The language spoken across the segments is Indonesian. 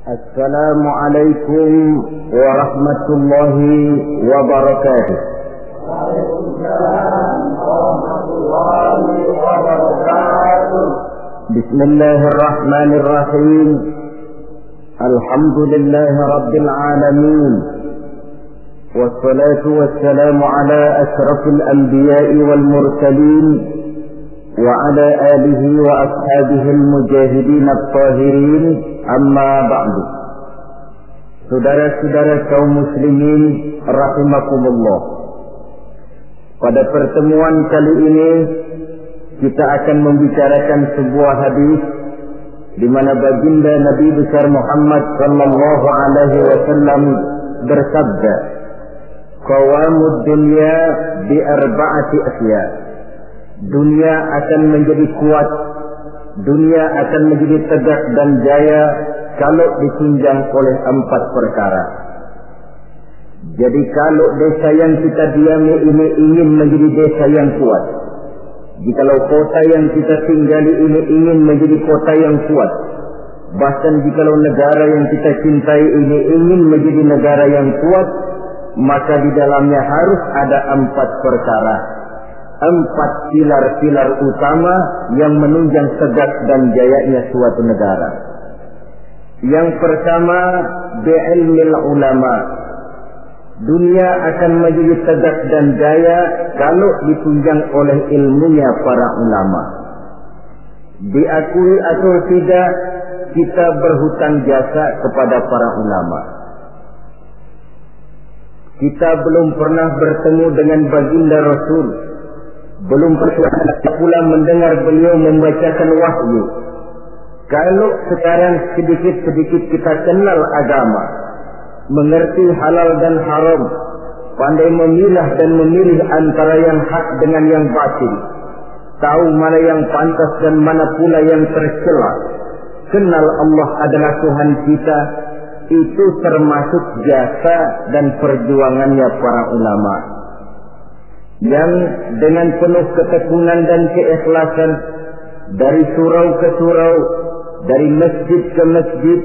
السلام عليكم ورحمة الله وبركاته. وعليكم السلام ورحمة الله وبركاته. بسم الله الرحمن الرحيم. الحمد لله رب العالمين، والصلاة والسلام على أشرف الأنبياء والمرسلين وعلى آله وأصحابه المجاهدين الطاهرين. Amma ba'du. Saudara-saudara kaum muslimin rahimakumullah. Pada pertemuan kali ini kita akan membicarakan sebuah hadis di mana baginda Nabi besar Muhammad sallallahu alaihi wasallam bersabda, "Qawamud dunya bi arba'ati asya." Dunia akan menjadi kuat, dunia akan menjadi tegak dan jaya kalau ditunjang oleh 4 perkara. Jadi kalau desa yang kita diami ini ingin menjadi desa yang kuat, jikalau kota yang kita tinggali ini ingin menjadi kota yang kuat, bahkan jikalau negara yang kita cintai ini ingin menjadi negara yang kuat, maka di dalamnya harus ada 4 perkara. 4 pilar-pilar utama yang menunjang tegak dan jayanya suatu negara. Yang pertama, bi'ilmil ulama. Dunia akan menjadi tegak dan jaya kalau ditunjang oleh ilmunya para ulama. Diakui atau tidak, kita berhutang jasa kepada para ulama. Kita belum pernah bertemu dengan baginda Rasul, belum pernah pula mendengar beliau membacakan wahyu. Kalau sekarang sedikit-sedikit kita kenal agama, mengerti halal dan haram, pandai memilah dan memilih antara yang hak dengan yang batil, tahu mana yang pantas dan mana pula yang tercela, kenal Allah adalah Tuhan kita, itu termasuk jasa dan perjuangannya para ulama, yang dengan penuh ketekunan dan keikhlasan dari surau ke surau, dari masjid ke masjid,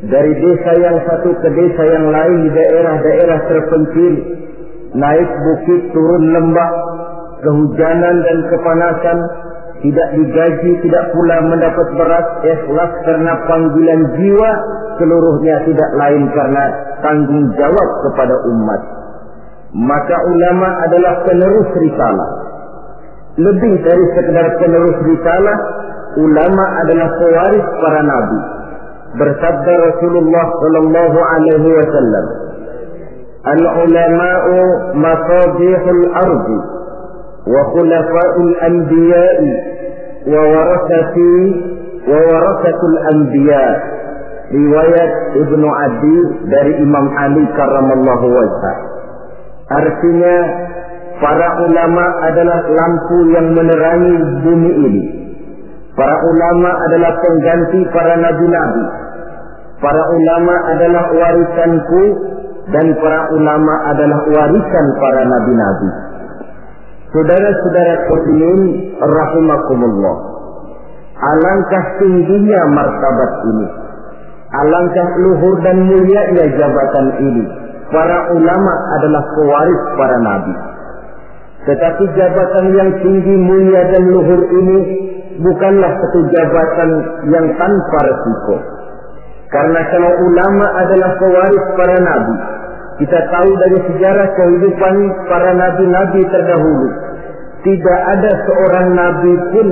dari desa yang satu ke desa yang lain di daerah-daerah terpencil, naik bukit turun lembah, kehujanan dan kepanasan, tidak digaji, tidak pula mendapat beras, ikhlas karena panggilan jiwa, seluruhnya tidak lain karena tanggung jawab kepada umat. Maka ulama adalah penerus risalah. Lebih dari sekedar penerus risalah, ulama adalah pewaris para nabi. Bersabda Rasulullah sallallahu alaihi wasallam, "Al-ulama'u masabihul ardi wa khulafa'ul anbiya'i wa warasatul anbiya." Riwayat Ibnu Adi dari Imam Ali karramallahu wajhah. Artinya, para ulama adalah lampu yang menerangi bumi ini. Para ulama adalah pengganti para nabi-nabi. Para ulama adalah warisanku, dan para ulama adalah warisan para nabi-nabi. Saudara-saudara muslimin rahimakumullah, alangkah tingginya martabat ini, alangkah luhur dan mulianya jabatan ini. Para ulama adalah pewaris para nabi. Tetapi jabatan yang tinggi, mulia dan luhur ini bukanlah satu jabatan yang tanpa resiko. Karena kalau ulama adalah pewaris para nabi, kita tahu dari sejarah kehidupan para nabi-nabi terdahulu, tidak ada seorang nabi pun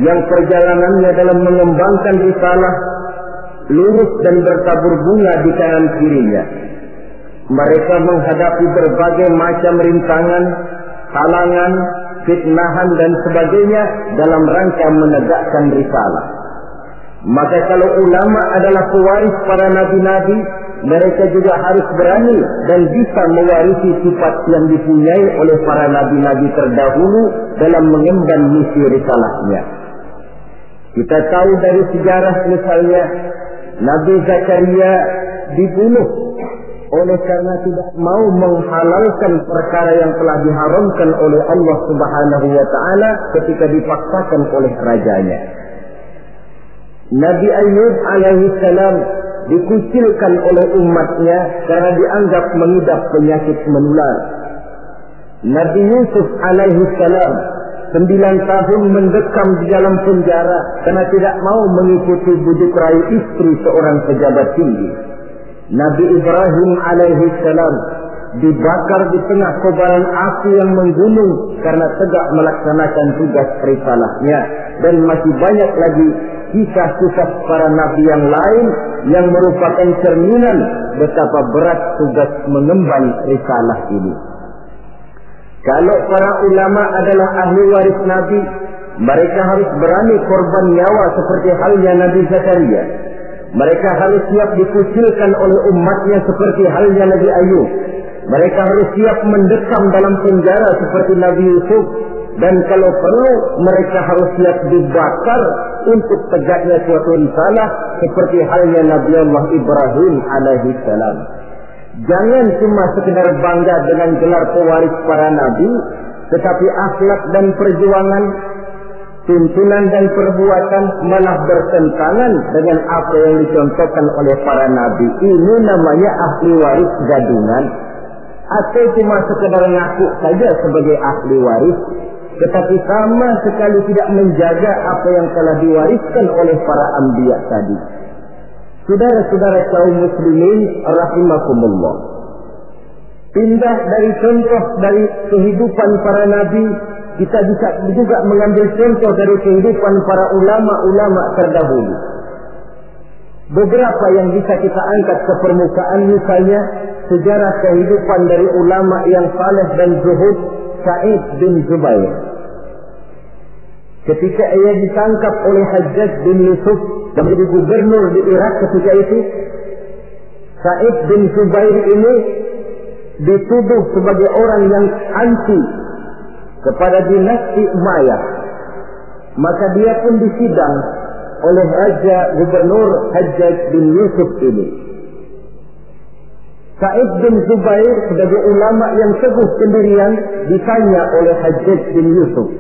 yang perjalanannya dalam mengembangkan risalah lurus dan bertabur bunga di kanan kirinya. Mereka menghadapi berbagai macam rintangan, halangan, fitnahan dan sebagainya dalam rangka menegakkan risalah. Maka kalau ulama adalah pewaris para nabi-nabi, mereka juga harus berani dan bisa mewarisi sifat yang dipunyai oleh para nabi-nabi terdahulu dalam mengemban misi risalahnya. Kita tahu dari sejarah misalnya, Nabi Zakaria dibunuh oleh karena tidak mau menghalalkan perkara yang telah diharamkan oleh Allah Subhanahu wa taala ketika dipaksakan oleh rajanya. Nabi Ayub alaihi salam dikucilkan oleh umatnya karena dianggap mengidap penyakit menular. Nabi Yusuf alaihi salam 9 tahun mendekam di dalam penjara karena tidak mau mengikuti bujuk rayu istri seorang pejabat tinggi. Nabi Ibrahim alaihi salam dibakar di tengah kobaran api yang menggunung karena tegak melaksanakan tugas risalahnya. Dan masih banyak lagi kisah-kisah para nabi yang lain yang merupakan cerminan betapa berat tugas mengemban risalah ini. Kalau para ulama adalah ahli waris Nabi, mereka harus berani korban nyawa seperti halnya Nabi Zakaria. Mereka harus siap dikucilkan oleh umatnya seperti halnya Nabi Ayub. Mereka harus siap mendekam dalam penjara seperti Nabi Yusuf. Dan kalau perlu, mereka harus siap dibakar untuk tegaknya suatu risalah seperti halnya Nabi Allah Ibrahim alaihi salam. Jangan cuma sekedar bangga dengan gelar pewaris para nabi, tetapi akhlak dan perjuangan, tuntunan dan perbuatan malah bertentangan dengan apa yang dicontohkan oleh para nabi. Ini namanya ahli waris gadungan. Atau cuma sekedar ngaku saja sebagai ahli waris, tetapi sama sekali tidak menjaga apa yang telah diwariskan oleh para anbiya tadi. Saudara-saudara kaum muslimin rahimakumullah, pindah dari contoh dari kehidupan para nabi, kita bisa juga mengambil contoh dari kehidupan para ulama-ulama terdahulu. Beberapa yang bisa kita angkat ke permukaan, misalnya sejarah kehidupan dari ulama yang saleh dan zuhud, Sa'id bin Zubair. Ketika ia ditangkap oleh Hajjaj bin Yusuf yang menjadi gubernur di Irak ketika itu, Sa'id bin Zubair ini dituduh sebagai orang yang anti kepada dinasti Umayyah. Maka dia pun disidang oleh Raja Gubernur Hajjaj bin Yusuf ini. Sa'id bin Zubair sebagai ulama yang teguh pendirian ditanya oleh Hajjaj bin Yusuf,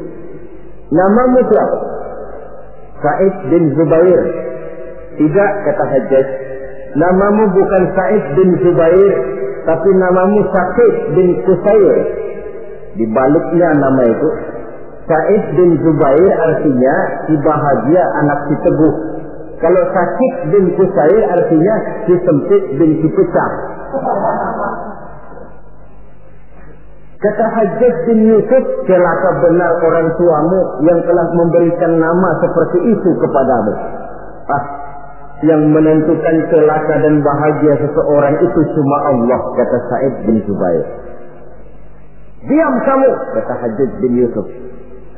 namamu siapa? Sa'id bin Zubair. Tidak, kata Hajjaj, namamu bukan Sa'id bin Zubair, tapi namamu Sa'id bin Qusair. Dibaliknya nama itu, Sa'id bin Zubair artinya si bahagia, anak si teguh. Kalau Sa'id bin Qusair artinya si sempit bin si pecah. Kata Hajjaj bin Yusuf, celaka benar orang tuamu yang telah memberikan nama seperti itu kepadamu. Yang menentukan celaka dan bahagia seseorang itu cuma Allah, kata Sa'id bin Zubair. Diam kamu, kata Hajjaj bin Yusuf.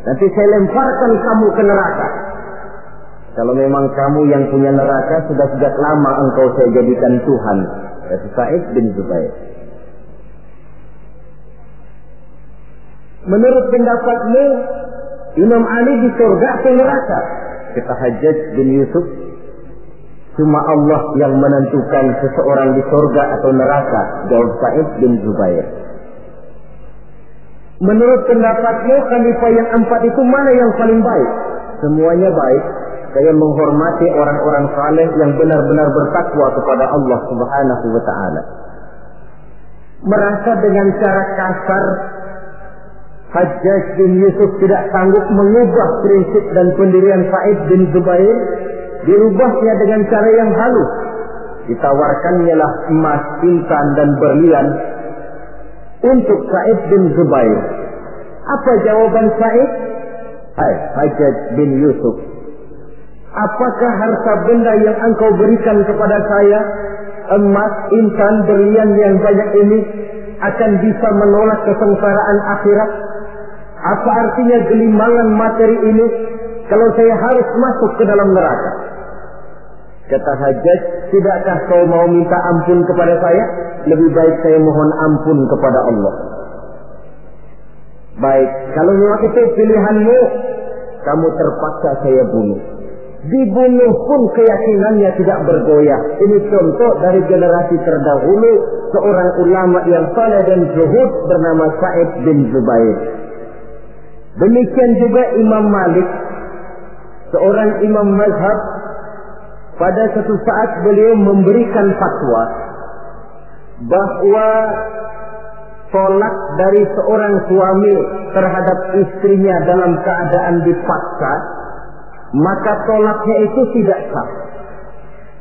Nanti saya lemparkan kamu ke neraka. Kalau memang kamu yang punya neraka, sudah sejak lama engkau saya jadikan Tuhan, kata Sa'id bin Zubair. Menurut pendapatmu, Imam Ali di surga atau neraka? Kata Hajjaj bin Yusuf, cuma Allah yang menentukan seseorang di surga atau neraka, jawab Sa'id bin Zubair. Menurut pendapatmu, khalifah yang 4 itu mana yang paling baik? Semuanya baik. Saya menghormati orang-orang saleh yang benar-benar bertakwa kepada Allah Subhanahu wa ta'ala. Merasa dengan cara kasar, Hajjaj bin Yusuf tidak sanggup mengubah prinsip dan pendirian Sa'id bin Zubair, dirubahnya dengan cara yang halus. Ditawarkannya lah emas, intan dan berlian untuk Sa'id bin Zubair. Apa jawaban Sa'id? Hai Hajjaj bin Yusuf, apakah harta benda yang engkau berikan kepada saya, emas, intan, berlian yang banyak ini, akan bisa menolak kesengsaraan akhirat? Apa artinya gelimangan materi ini kalau saya harus masuk ke dalam neraka? Kata Hajjaj, tidakkah kau mau minta ampun kepada saya? Lebih baik saya mohon ampun kepada Allah. Baik, kalau memang itu pilihanmu, kamu terpaksa saya bunuh. Dibunuh pun keyakinannya tidak bergoyah. Ini contoh dari generasi terdahulu, seorang ulama yang saleh dan zuhud bernama Sa'id bin Zubair. Demikian juga Imam Malik, seorang imam mazhab, pada suatu saat beliau memberikan fatwa bahwa tolak dari seorang suami terhadap istrinya dalam keadaan dipaksa, maka tolaknya itu tidak sah.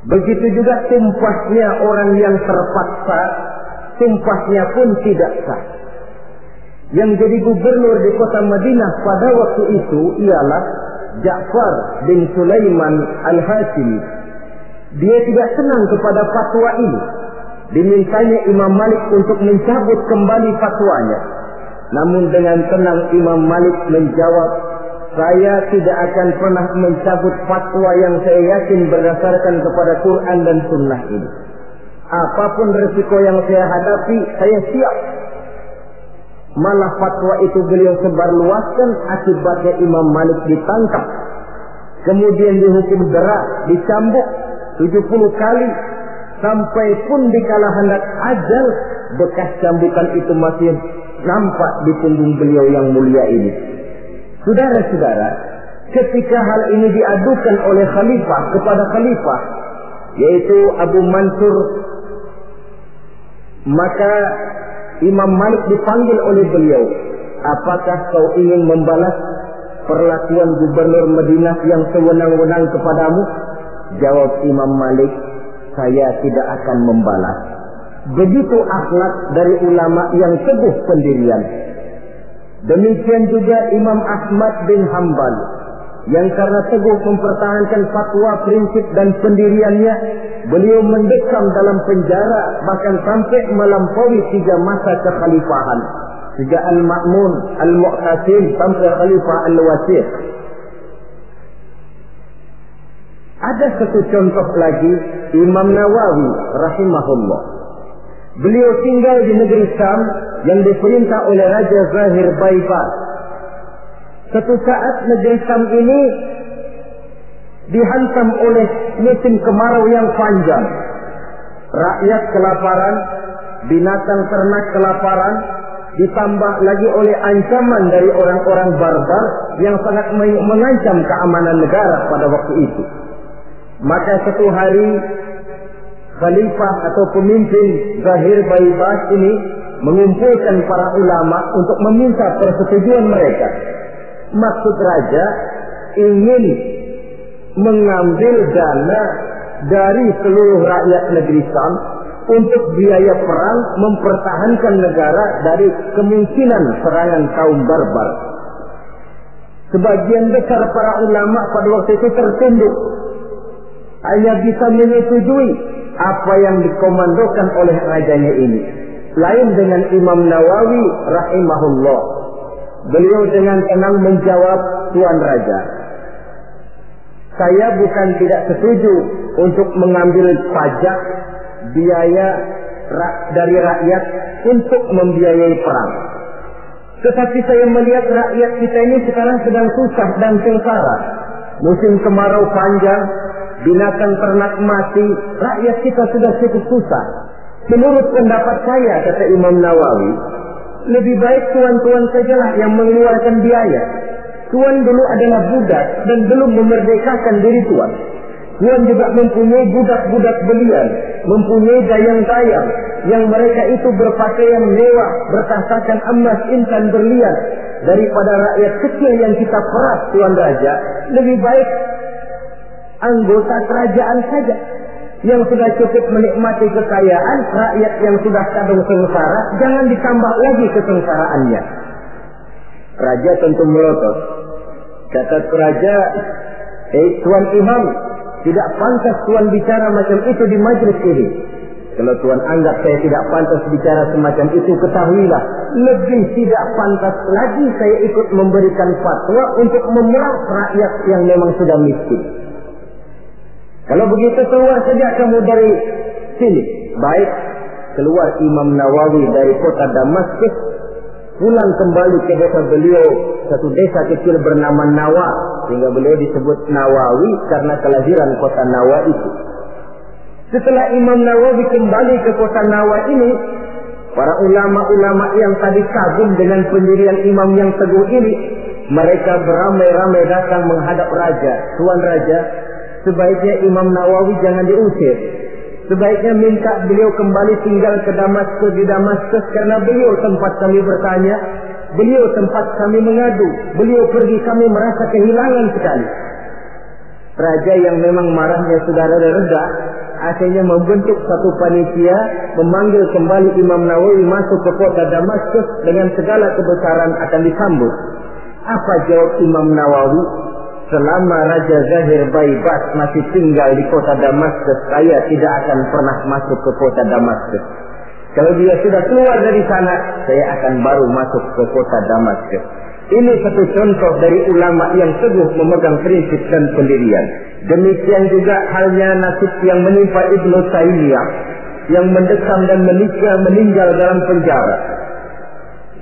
Begitu juga sumpahnya orang yang terpaksa, sumpahnya pun tidak sah. Yang jadi gubernur di kota Madinah pada waktu itu ialah Ja'far bin Sulaiman Al-Hashimi. Dia tidak senang kepada fatwa ini. Dimintanya Imam Malik untuk mencabut kembali fatwanya. Namun dengan tenang Imam Malik menjawab, saya tidak akan pernah mencabut fatwa yang saya yakin berdasarkan kepada Quran dan Sunnah ini. Apapun resiko yang saya hadapi, saya siap. Malah fatwa itu beliau sebarluaskan, akibatnya Imam Malik ditangkap. Kemudian dihukum berat, dicambuk 70 kali. Sampai pun dikala hendak ajal, bekas cambukan itu masih nampak di punggung beliau yang mulia ini. Saudara-saudara, ketika hal ini diadukan oleh khalifah kepada khalifah, yaitu Abu Mansur, maka Imam Malik dipanggil oleh beliau. Apakah kau ingin membalas perlakuan gubernur Madinah yang sewenang-wenang kepadamu? Jawab Imam Malik, saya tidak akan membalas. Begitu akhlak dari ulama yang teguh pendirian. Demikian juga Imam Ahmad bin Hanbal, yang karena teguh mempertahankan fatwa, prinsip dan pendiriannya, beliau mendekam dalam penjara bahkan sampai melampaui 3 masa kekhalifahan, sejak Al-Ma'mun, Al-Mu'tasim sampai Khalifah Al-Wasiq. Ada satu contoh lagi, Imam Nawawi rahimahullah. Beliau tinggal di negeri Syam yang diperintah oleh Raja Zahir Baibars. Satu saat negeri Syam ini dihantam oleh musim kemarau yang panjang. Rakyat kelaparan, binatang ternak kelaparan, ditambah lagi oleh ancaman dari orang-orang barbar yang sangat mengancam keamanan negara pada waktu itu. Maka satu hari khalifah atau pemimpin Zahir Baibars ini mengumpulkan para ulama untuk meminta persetujuan mereka. Maksud raja ingin mengambil dana dari seluruh rakyat negeri Syam untuk biaya perang mempertahankan negara dari kemungkinan serangan kaum barbar. Sebagian besar para ulama pada waktu itu tertunduk, hanya bisa menyetujui apa yang dikomandokan oleh rajanya ini. Lain dengan Imam Nawawi rahimahullah. Beliau dengan tenang menjawab, Tuan Raja, saya bukan tidak setuju untuk mengambil pajak biaya dari rakyat untuk membiayai perang. Tetapi saya melihat rakyat kita ini sekarang sedang susah dan sengsara. Musim kemarau panjang, binatang ternak mati, rakyat kita sudah cukup susah. Menurut pendapat saya, kata Imam Nawawi, lebih baik tuan-tuan sajalah yang mengeluarkan biaya. Tuan dulu adalah budak dan belum memerdekakan diri tuan. Tuan juga mempunyai budak-budak belian, mempunyai dayang-dayang yang mereka itu berpakaian mewah, bertasakan emas, intan, berlian. Daripada rakyat kecil yang kita peras, Tuan Raja, lebih baik anggota kerajaan saja yang sudah cukup menikmati kekayaan. Rakyat yang sudah kadung sengsara, jangan ditambah lagi kesengsaraannya. Raja tentu melotot. Kata raja, Tuan Imam, tidak pantas Tuan bicara macam itu di majlis ini. Kalau Tuan anggap saya tidak pantas bicara semacam itu, ketahuilah, lebih tidak pantas lagi saya ikut memberikan fatwa untuk memerah rakyat yang memang sudah miskin. Kalau begitu keluar saja kamu dari sini. Baik, keluar Imam Nawawi dari kota Damaskus, pulang kembali ke desa beliau, satu desa kecil bernama Nawa, sehingga beliau disebut Nawawi karena kelahiran kota Nawa itu. Setelah Imam Nawawi kembali ke kota Nawa ini, para ulama-ulama yang tadi kagum dengan pendirian imam yang teguh ini, mereka beramai-ramai datang menghadap raja. Tuan Raja, sebaiknya Imam Nawawi jangan diusir. Sebaiknya minta beliau kembali tinggal ke Damaskus, di Damaskus, karena beliau tempat kami bertanya, beliau tempat kami mengadu, beliau pergi kami merasa kehilangan sekali. Raja yang memang marahnya sudah reda-reda, akhirnya membentuk satu panitia, memanggil kembali Imam Nawawi masuk ke kota Damaskus dengan segala kebesaran akan disambut. Apa jawab Imam Nawawi? Selama Raja Zahir Baibas masih tinggal di kota Damaskus, saya tidak akan pernah masuk ke kota Damaskus. Kalau dia sudah keluar dari sana, saya akan baru masuk ke kota Damaskus. Ini satu contoh dari ulama yang teguh memegang prinsip dan pendirian. Demikian juga halnya nasib yang menimpa Ibnu Taimiyah, yang mendekam dan meninggal dalam penjara.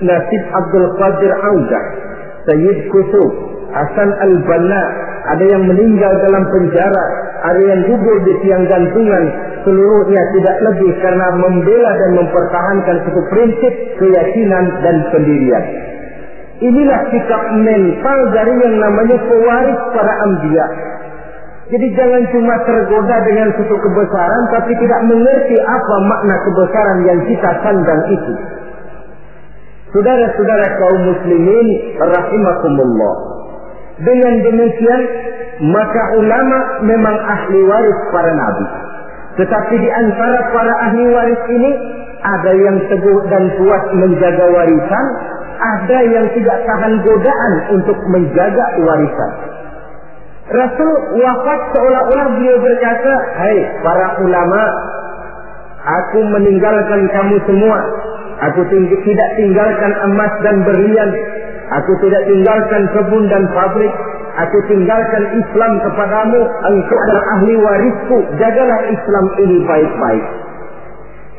Nasib Abdul Qadir Audah, Sayyid Qutb, Hasan Al-Banna, ada yang meninggal dalam penjara, ada yang gugur di tiang gantungan. Seluruhnya tidak lebih karena membela dan mempertahankan suatu prinsip, keyakinan dan pendirian. Inilah sikap mental dari yang namanya pewaris para anbiya. Jadi jangan cuma tergoda dengan suatu kebesaran tapi tidak mengerti apa makna kebesaran yang kita sandang itu. Saudara-saudara kaum muslimin rahimakumullah. Dengan demikian maka ulama memang ahli waris para nabi. Tetapi di antara para ahli waris ini ada yang teguh dan kuat menjaga warisan, ada yang tidak tahan godaan untuk menjaga warisan. Rasul wafat seolah-olah beliau berkata, "Hai para ulama, aku meninggalkan kamu semua. Aku tidak tinggalkan emas dan berlian. Aku tidak tinggalkan kebun dan pabrik. Aku tinggalkan Islam kepadamu. Engkau adalah ahli warisku. Jagalah Islam ini baik-baik."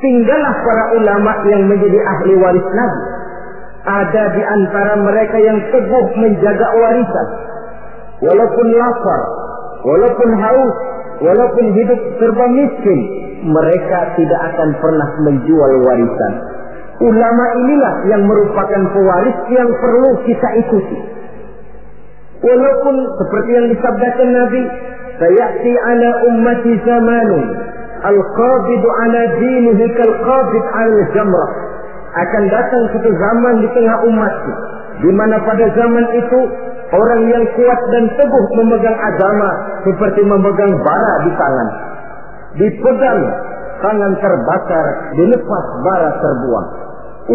Tinggallah para ulama yang menjadi ahli waris Nabi. Ada di antara mereka yang teguh menjaga warisan. Walaupun lapar, walaupun haus, walaupun hidup serba miskin, mereka tidak akan pernah menjual warisan. Ulama inilah yang merupakan pewaris yang perlu kita ikuti. Walaupun seperti yang disabdakan Nabi, "Sayati ala ummati zamanun al-qabidu ala dinihi kal-qabid ala jamrah." Akan datang suatu zaman di tengah umatku, di mana pada zaman itu orang yang kuat dan teguh memegang agama seperti memegang bara di tangan. Dipegang, tangan terbakar, dilepas bara terbuang.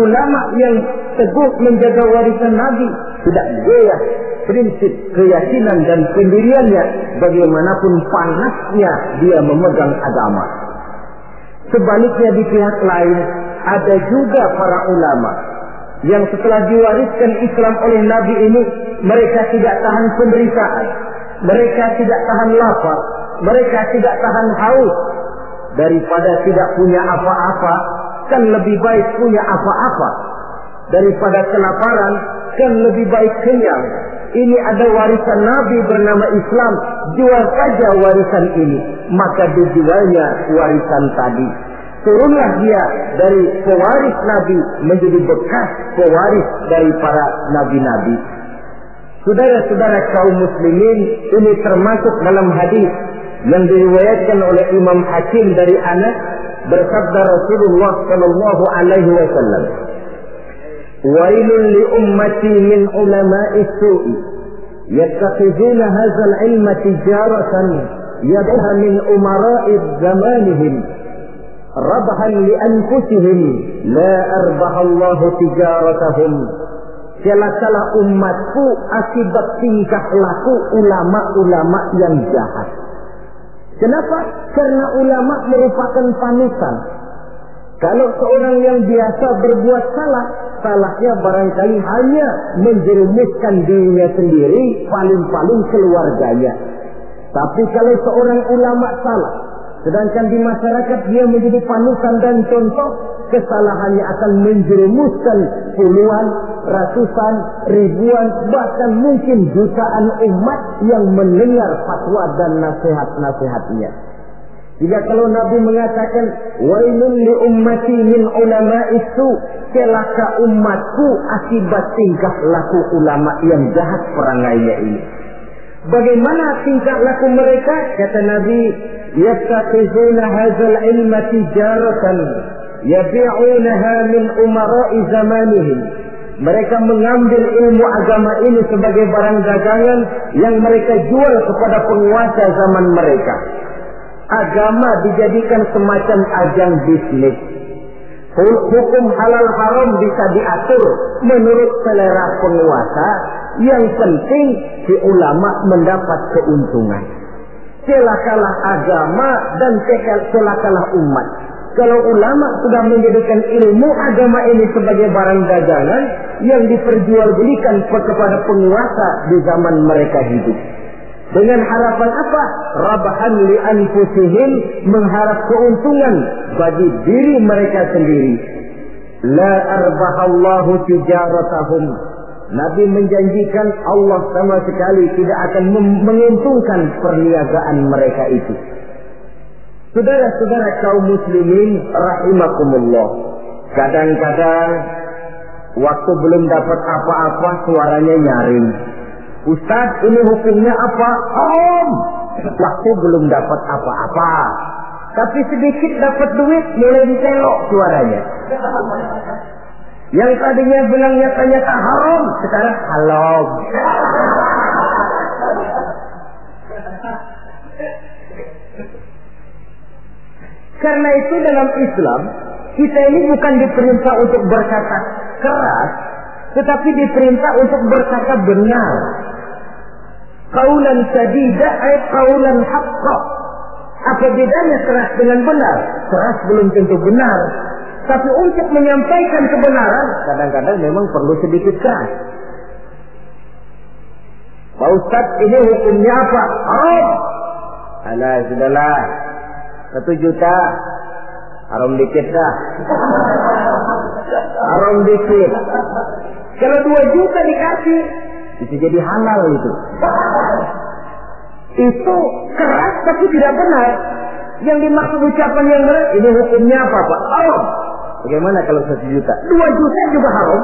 Ulama yang teguh menjaga warisan Nabi tidak goyah prinsip, keyakinan dan pendiriannya bagaimanapun panasnya dia memegang agama. Sebaliknya di pihak lain ada juga para ulama yang setelah diwariskan Islam oleh Nabi ini, mereka tidak tahan penderitaan, mereka tidak tahan lapar, mereka tidak tahan haus. Daripada tidak punya apa-apa, kan lebih baik punya apa-apa. Daripada kelaparan, kan lebih baik kenyang. Ini ada warisan Nabi bernama Islam, jual saja warisan ini. Maka dijualnya warisan tadi. Turunlah dia dari pewaris Nabi menjadi bekas pewaris dari para nabi-nabi. Saudara-saudara kaum muslimin, ini termasuk dalam hadis yang diriwayatkan oleh Imam Hakim dari Anas, bersabda Rasulullah sallallahu alaihi wasallam, "Wailun li ummati min ulama'i su'i yattakhiduna hadzal ilma tijaratan yadha min umara'i zamanihim rabhan li anfusihim la arbahallahu tijaratahum." Celakalah umatku akibat tingkah laku ulama-ulama yang jahat. Kenapa? Karena ulama merupakan panutan. Kalau seorang yang biasa berbuat salah, salahnya barangkali hanya menjerumuskan dirinya sendiri, paling-paling keluarganya. Tapi kalau seorang ulama salah, sedangkan di masyarakat dia menjadi panutan dan contoh, kesalahannya akan menjerumuskan puluhan, ratusan, ribuan, bahkan mungkin jutaan umat yang mendengar fatwa dan nasihat-nasihatnya. Jika kalau Nabi mengatakan, "Wailun li ummati min ulama'i su", celaka umatku akibat tingkah laku ulama yang jahat perangainya ini. Bagaimana tingkah laku mereka? Kata Nabi, yattakhizuna hadzal ilma tijaratan yabi'unaha min umara'i zamanihim. Mereka mengambil ilmu agama ini sebagai barang dagangan yang mereka jual kepada penguasa zaman mereka. Agama dijadikan semacam ajang bisnis. Hukum halal haram bisa diatur menurut selera penguasa. Yang penting si ulama mendapat keuntungan. Celakalah agama dan celakalah umat. Kalau ulama sudah menjadikan ilmu agama ini sebagai barang dagangan yang diperjualbelikan kepada penguasa di zaman mereka hidup. Dengan harapan apa? Rabahan li anfusihim, mengharap keuntungan bagi diri mereka sendiri. La arbahallahu tijaratahum. Nabi menjanjikan Allah sama sekali tidak akan menguntungkan perniagaan mereka itu. Saudara-saudara kaum muslimin rahimakumullah. Kadang-kadang waktu belum dapat apa-apa suaranya nyaring. Ustaz, ini hukumnya apa? Waktu belum dapat apa-apa, tapi sedikit dapat duit mulai ditelok suaranya. Yang tadinya bilang nyata-nyata haram, sekarang halal. Karena itu dalam Islam, kita ini bukan diperintah untuk berkata keras, tetapi diperintah untuk berkata benar. Qaulan sadida ay qaulan haqqa. Apa bedanya keras dengan benar? Keras belum tentu benar. Tapi untuk menyampaikan kebenaran, kadang-kadang memang perlu sedikit keras. Pak Ustaz, ini hukumnya apa? Alah, sudahlah. 1 juta. Haram dikit dah. Haram dikit. Kalau 2 juta dikasih, bisa jadi halal itu. Itu keras tapi tidak benar. Yang dimaksud ucapan yang benar, ini hukumnya apa Pak? Bagaimana kalau 1 juta? 2 juta juga haram.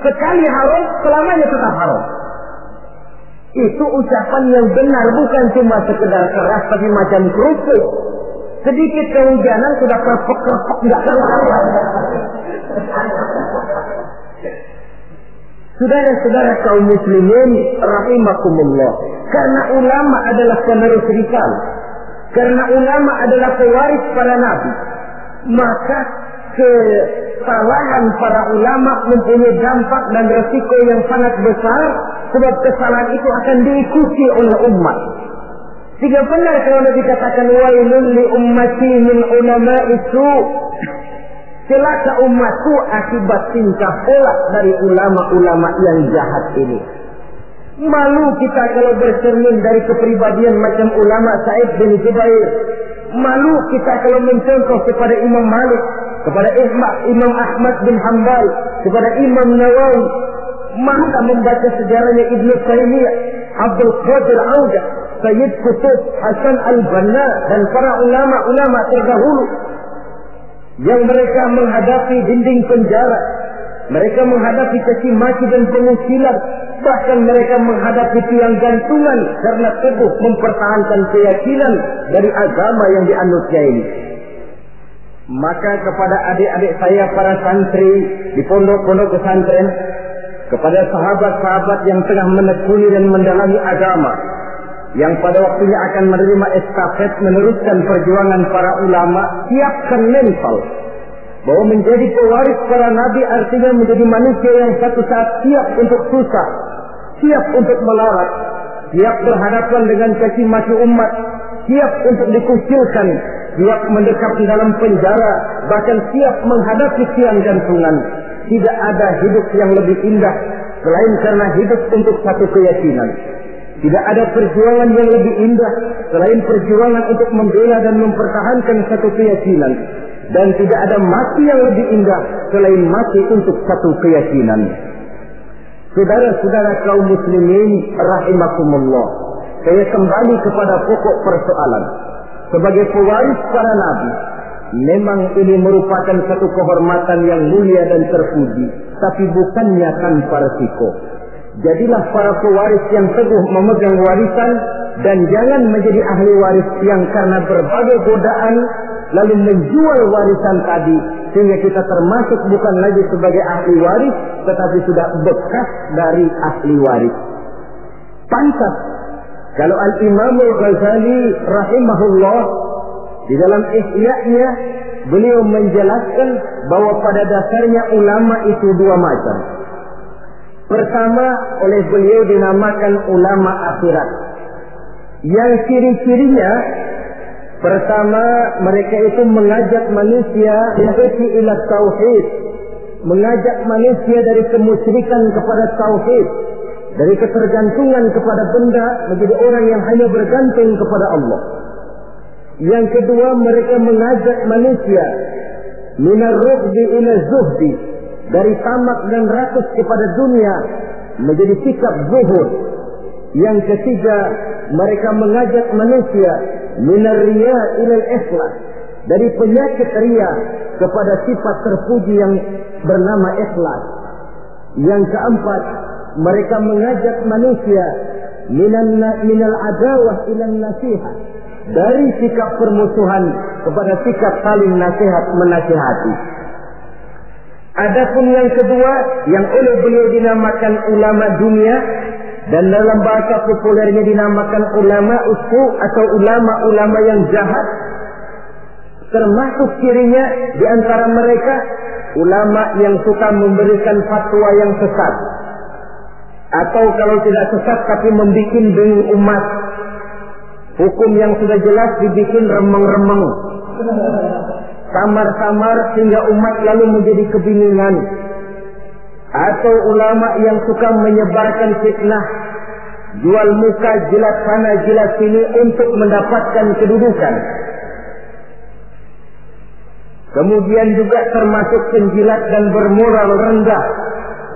Sekali haram, selamanya tetap haram. Itu ucapan yang benar, bukan cuma sekedar keras tapi macam kerupuk. Sedikit kehujanan sudah kerpek-kerpek nggak keluar. Saudara-saudara kaum muslimin rahimakumullah. Karena ulama adalah penerus risalah, karena ulama adalah pewaris para nabi, maka kesalahan para ulama mempunyai dampak dan resiko yang sangat besar, sebab kesalahan itu akan diikuti oleh umat. Sehingga benar kalau dikatakan wailun li ummati min ulama'i su, celaka umatku akibat tingkah pola dari ulama-ulama yang jahat ini. Malu kita kalau bercermin dari kepribadian macam ulama Sa'id bin Jubair. Malu kita kalau mencontoh kepada Imam Malik, kepada Imam Ahmad bin Hanbal, kepada Imam Nawawi. Maka membaca sejarahnya Ibnu Taimiyah, Abdul Qadir Audah, Sayyid Qutb, Hasan al-Banna dan para ulama-ulama terdahulu yang mereka menghadapi dinding penjara, mereka menghadapi caci maki dan pengusilan, bahkan mereka menghadapi tiang gantungan karena teguh mempertahankan keyakinan dari agama yang dianutnya ini. Maka kepada adik-adik saya para santri di pondok-pondok pesantren, kepada sahabat-sahabat yang tengah menekuni dan mendalami agama, yang pada waktunya akan menerima estafet meneruskan perjuangan para ulama, siapkan mental bahwa menjadi pewaris para nabi artinya menjadi manusia yang satu saat siap untuk susah, siap untuk melarat, siap berhadapan dengan caci maki umat, siap untuk dikucilkan, siap mendekap di dalam penjara, bahkan siap menghadapi tiang gantungan. Tidak ada hidup yang lebih indah selain karena hidup untuk satu keyakinan. Tidak ada perjuangan yang lebih indah selain perjuangan untuk membela dan mempertahankan satu keyakinan. Dan tidak ada mati yang lebih indah selain mati untuk satu keyakinan. Saudara-saudara kaum muslimin rahimakumullah, saya kembali kepada pokok persoalan. Sebagai pewaris para nabi, memang ini merupakan satu kehormatan yang mulia dan terpuji, tapi bukannya tanpa resiko. Jadilah para pewaris yang teguh memegang warisan dan jangan menjadi ahli waris yang karena berbagai godaan lalu menjual warisan tadi sehingga kita termasuk bukan lagi sebagai ahli waris tetapi sudah bekas dari ahli waris. Pantas kalau Al-Imam Al-Ghazali rahimahullah di dalam Ihya-nya beliau menjelaskan bahwa pada dasarnya ulama itu dua macam. Pertama, oleh beliau dinamakan ulama akhirat. Yang ciri-cirinya, pertama, mereka itu mengajak manusia ila tauhid, mengajak manusia dari kemusyrikan kepada tauhid, dari ketergantungan kepada benda menjadi orang yang hanya bergantung kepada Allah. Yang kedua, mereka mengajak manusia minar rughdi ila zuhdi, dari tamak dan rakus kepada dunia menjadi sikap zuhud. Yang ketiga, mereka mengajak manusia minar riya ila ikhlas, dari penyakit riya kepada sifat terpuji yang bernama ikhlas. Yang keempat, mereka mengajak manusia minal adawah ila nasihat, dari sikap permusuhan kepada sikap saling nasihat menasihati. Adapun yang kedua yang oleh beliau dinamakan ulama dunia dan dalam bahasa populernya dinamakan ulama usu atau ulama-ulama yang jahat, termasuk cirinya di antara mereka ulama yang suka memberikan fatwa yang sesat, atau kalau tidak sesat tapi membuat bingung umat. Hukum yang sudah jelas dibikin remeng-remeng, samar-samar sehingga umat lalu menjadi kebingungan. Atau ulama yang suka menyebarkan fitnah, jual muka jilat sana jilat sini untuk mendapatkan kedudukan. Kemudian juga termasuk penjilat dan bermoral rendah,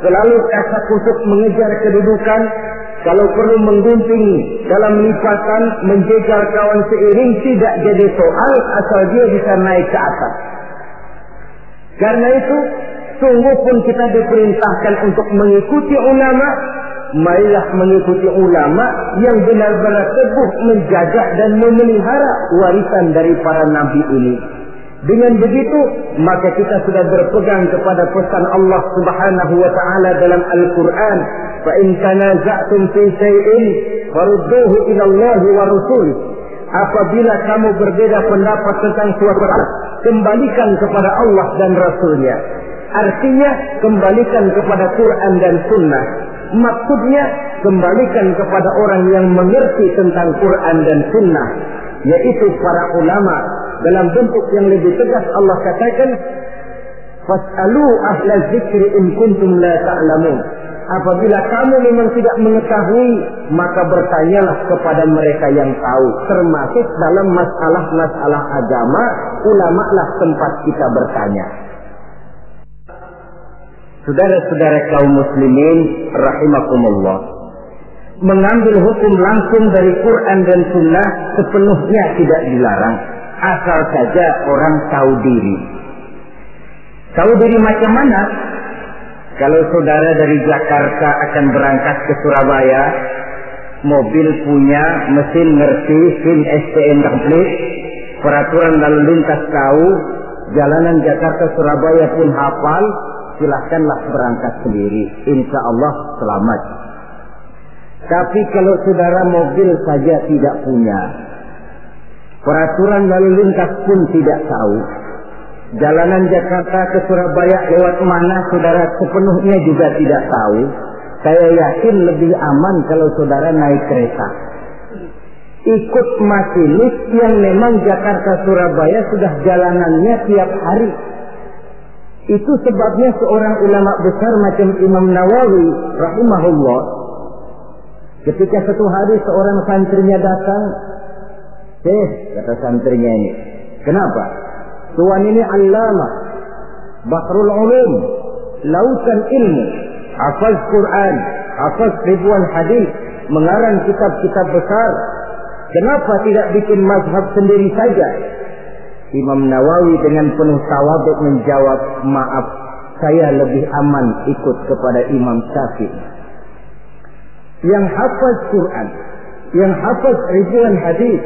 selalu kasak kusuk mengejar kedudukan. Kalau perlu menggunting dalam lipatan, menjegal kawan seiring tidak jadi soal asal dia bisa naik ke atas. Karena itu, sungguh pun kita diperintahkan untuk mengikuti ulama. Marilah mengikuti ulama yang benar-benar teguh menjaga dan memelihara warisan dari para nabi ini. Dengan begitu, maka kita sudah berpegang kepada pesan Allah Subhanahu wa taala dalam Al-Qur'an, "Fa in tanaza'tum fi shay'in farudduhu ila Allah wa rasulih." Apabila kamu berbeda pendapat tentang suatu hal, kembalikan kepada Allah dan Rasulnya. Artinya, kembalikan kepada Quran dan Sunnah. Maksudnya, kembalikan kepada orang yang mengerti tentang Quran dan Sunnah, yaitu para ulama. Dalam bentuk yang lebih tegas Allah katakan, "Fas'alu ahla dzikri in kuntum la ta'lamun." Apabila kamu memang tidak mengetahui, maka bertanyalah kepada mereka yang tahu. Termasuk dalam masalah-masalah agama, ulama lah tempat kita bertanya. Saudara-saudara kaum muslimin rahimakumullah, mengambil hukum langsung dari Quran dan Sunnah sepenuhnya tidak dilarang, asal saja orang tahu diri. Tahu diri macam mana? Kalau saudara dari Jakarta akan berangkat ke Surabaya, mobil punya, mesin ngerti, SIM STN komplit, peraturan lalu lintas tahu, jalanan Jakarta Surabaya pun hafal, silahkanlah berangkat sendiri, insya Allah selamat. Tapi kalau saudara mobil saja tidak punya, peraturan lalu lintas pun tidak tahu, jalanan Jakarta ke Surabaya lewat mana saudara sepenuhnya juga tidak tahu, saya yakin lebih aman kalau saudara naik kereta. Ikut masinis yang memang Jakarta Surabaya sudah jalanannya tiap hari. Itu sebabnya seorang ulama besar macam Imam Nawawi rahimahullah, ketika satu hari seorang santrinya datang, kata santrinya ini, kenapa? Tuan ini allamah, bahrul ulum, lautan ilmu, hafaz Quran, hafaz ribuan hadis, mengarang kitab-kitab besar. Kenapa tidak bikin mazhab sendiri saja? Imam Nawawi dengan penuh tawadhu menjawab, maaf, saya lebih aman ikut kepada Imam Syafi'i. yang hafaz Quran, yang hafaz ribuan hadis,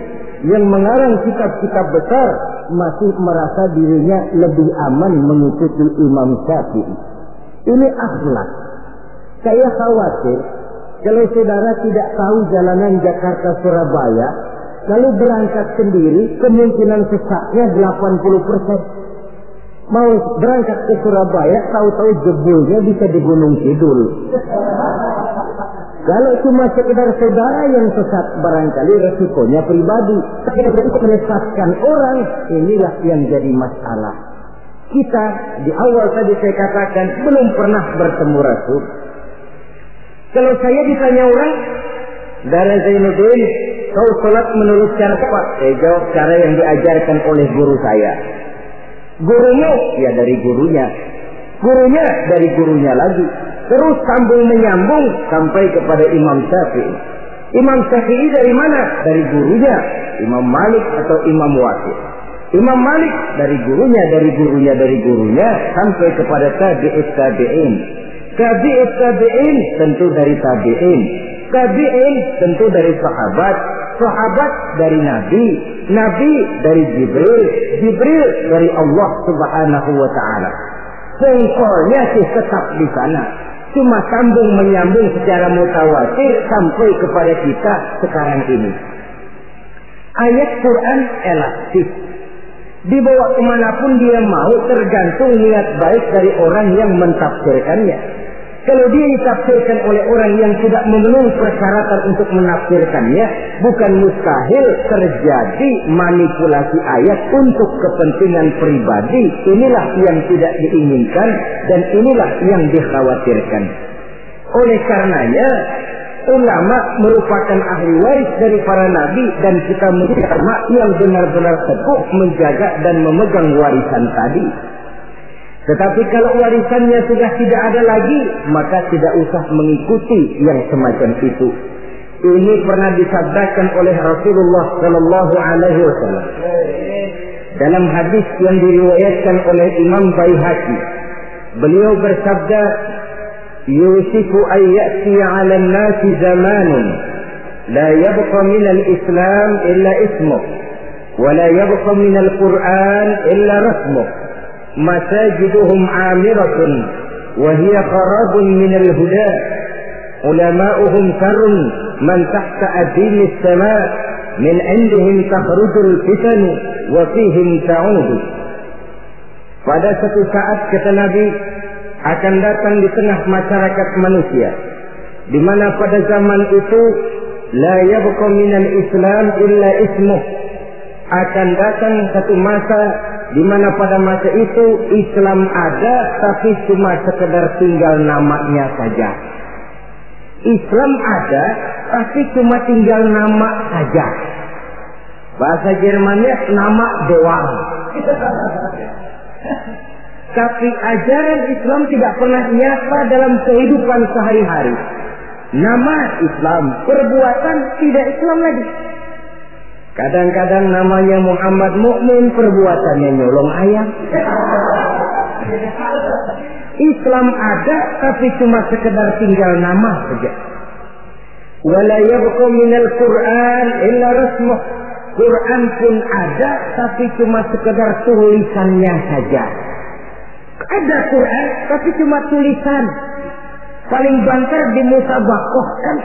yang mengarang kitab-kitab besar, masih merasa dirinya lebih aman mengikuti Imam Syafi'i. Ini akhlak. Saya khawatir kalau saudara tidak tahu jalanan Jakarta Surabaya, lalu berangkat sendiri, kemungkinan sesatnya 80%. Mau berangkat ke Surabaya, tahu-tahu jebulnya bisa di Gunung Kidul. Kalau cuma sekedar saudara yang sesat, barangkali resikonya pribadi. Tapi untuk menyesatkan orang, inilah yang jadi masalah. Kita di awal tadi saya katakan belum pernah bertemu Rasul. Kalau saya ditanya orang, Dara Zainuddin, kau sholat menurut cara apa? Saya jawab cara yang diajarkan oleh guru saya. Gurunya, ya dari gurunya. Gurunya dari gurunya lagi. Terus sambung menyambung sampai kepada Imam Syafi'i. Imam Syafi'i dari mana? Dari gurunya. Imam Malik atau Imam Waqi'. Imam Malik dari gurunya, dari gurunya, dari gurunya sampai kepada tabi'ut tabi'in. Tabi'ut tabi'in tentu dari tabi'in. Tabi'in tentu dari sahabat. Sahabat dari Nabi. Nabi dari Jibril. Jibril dari Allah Subhanahu wa ta'ala. Pengkolnya sih tetap di sana. Cuma sambung menyambung secara mutawatir sampai kepada kita sekarang ini. Ayat Quran elastis. Dibawa kemanapun dia mau, tergantung niat baik dari orang yang mentafsirkannya. Kalau dia ditafsirkan oleh orang yang tidak memenuhi persyaratan untuk menafsirkannya, bukan mustahil terjadi manipulasi ayat untuk kepentingan pribadi. Inilah yang tidak diinginkan dan inilah yang dikhawatirkan. Oleh karenanya, ulama merupakan ahli waris dari para nabi dan kita menjadi ulama yang benar-benar teguh menjaga dan memegang warisan tadi. Tetapi kalau warisannya sudah tidak ada lagi, maka tidak usah mengikuti yang semacam itu. Ini pernah disabdakan oleh Rasulullah Sallallahu Alaihi Wasallam dalam hadis yang diriwayatkan oleh Imam Baihaqi. Beliau bersabda, "Yusifu an ya'ti 'ala an-nasi zamanun la yabqa min al-Islam illa ismuh, wa la yabqa min al-Qur'an illa rasmuh. Masajiduhum 'amiratun wa hiya qarabun min al-huda. Ulama'uhum sarrun man tahta adin as-sama' min 'indihim takhrujul fitan wa fihim ta'udu." Pada satu saat kata Nabi, akan datang di tengah masyarakat manusia, di mana pada zaman itu la yabqa minal Islam illa ismuh. Akan datang satu masa di mana pada masa itu Islam ada, tapi cuma sekedar tinggal namanya saja. Islam ada, tapi cuma tinggal nama saja. Bahasa Jermannya nama doang. Tapi ajaran Islam tidak pernah nyata dalam kehidupan sehari-hari. Nama Islam, perbuatan tidak Islam lagi. Kadang-kadang namanya Muhammad Mukmin, perbuatannya nyolong ayam. Islam ada, tapi cuma sekedar tinggal nama saja. Wala yabqa minal Qur'an illa rasmuh. Quran pun ada, tapi cuma sekedar tulisannya saja. Ada Quran, tapi cuma tulisan. Paling banter di musabaqah kan?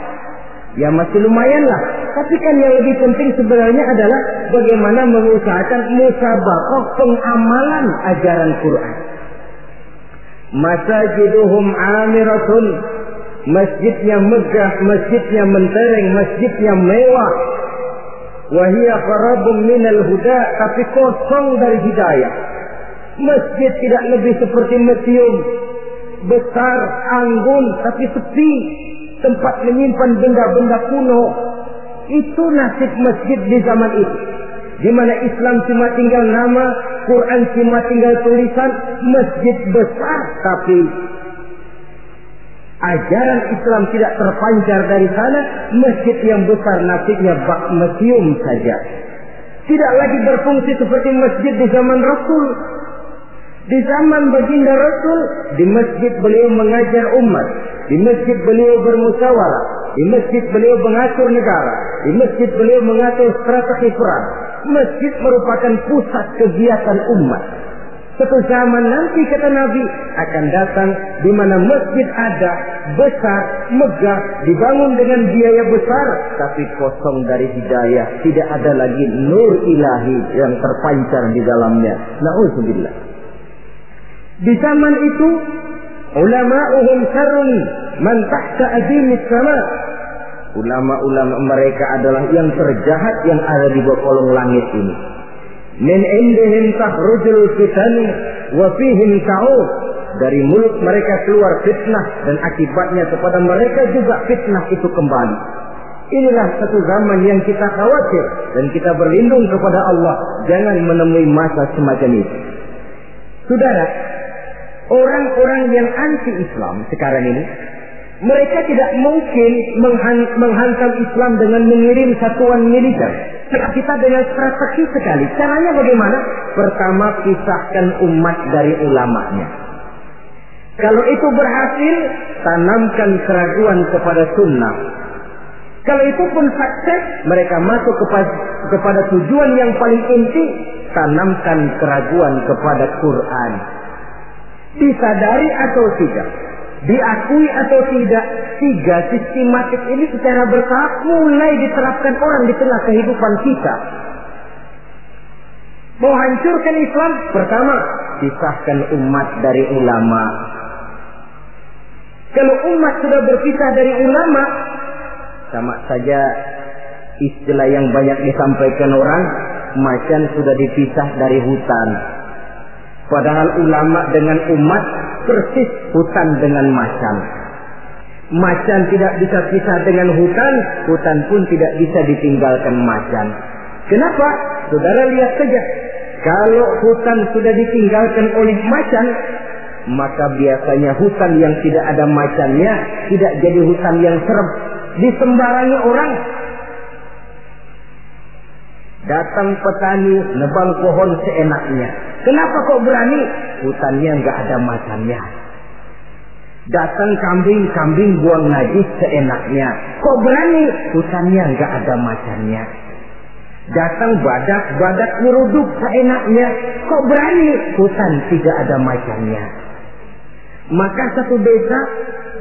Ya masih lumayan lah. Tapi kan yang lebih penting sebenarnya adalah bagaimana mengusahakan musabaqah pengamalan ajaran Quran. Masajiduhum 'amiratun. Masjidnya megah, masjidnya mentereng, masjidnya mewah. Wa hiya qarabun minal huda, tapi kosong dari hidayah. Masjid tidak lebih seperti museum, besar, anggun, tapi sepi, tempat menyimpan benda-benda kuno. Itu nasib masjid di zaman itu, di mana Islam cuma tinggal nama, Quran cuma tinggal tulisan. Masjid besar, tapi ajaran Islam tidak terpancar dari sana. Masjid yang besar nasibnya bak museum saja. Tidak lagi berfungsi seperti masjid di zaman Rasul. Di zaman baginda Rasul, di masjid beliau mengajar umat, di masjid beliau bermusyawarah, Di masjid beliau mengatur negara. Di masjid beliau mengatur strategi perang. Masjid merupakan pusat kegiatan umat. Suatu zaman nanti kata Nabi akan datang di mana masjid ada, besar, megah, dibangun dengan biaya besar, tapi kosong dari hidayah, tidak ada lagi nur ilahi yang terpancar di dalamnya. Na'udzubillah. Di zaman itu ulama'uhum syarrun man tahta adimis sama. Ulama-ulama mereka adalah yang terjahat yang ada di bawah kolong langit ini. Min indihim takhrujul fitanu wa fihim ta'ud. Dari mulut mereka keluar fitnah dan akibatnya kepada mereka juga fitnah itu kembali. Inilah satu zaman yang kita khawatir dan kita berlindung kepada Allah jangan menemui masa semacam itu. Saudara, orang-orang yang anti-Islam sekarang ini, mereka tidak mungkin menghantam Islam dengan mengirim satuan militer. Kita dengan strategi sekali. Caranya bagaimana? Pertama, pisahkan umat dari ulamanya. Kalau itu berhasil, tanamkan keraguan kepada sunnah. Kalau itu pun sukses, mereka masuk kepada tujuan yang paling inti, tanamkan keraguan kepada Quran. Disadari atau tidak, diakui atau tidak, 3 sistematik ini secara bertahap mulai diterapkan orang di tengah kehidupan kita. Mau hancurkan Islam, pertama, pisahkan umat dari ulama. Kalau umat sudah berpisah dari ulama, sama saja istilah yang banyak disampaikan orang, macan sudah dipisah dari hutan. Padahal ulama dengan umat persis hutan dengan macan. Macan tidak bisa pisah dengan hutan, hutan pun tidak bisa ditinggalkan macan. Kenapa? Saudara lihat saja, kalau hutan sudah ditinggalkan oleh macan, maka biasanya hutan yang tidak ada macannya tidak jadi hutan yang serem, disembarangi orang. Datang petani nebang pohon seenaknya. Kenapa kok berani? Hutannya nggak ada macannya. Datang kambing buang najis seenaknya. Kok berani? Hutannya nggak ada macannya. Datang badak nyeruduk seenaknya. Kok berani? Hutan tidak ada macannya. Maka satu desa,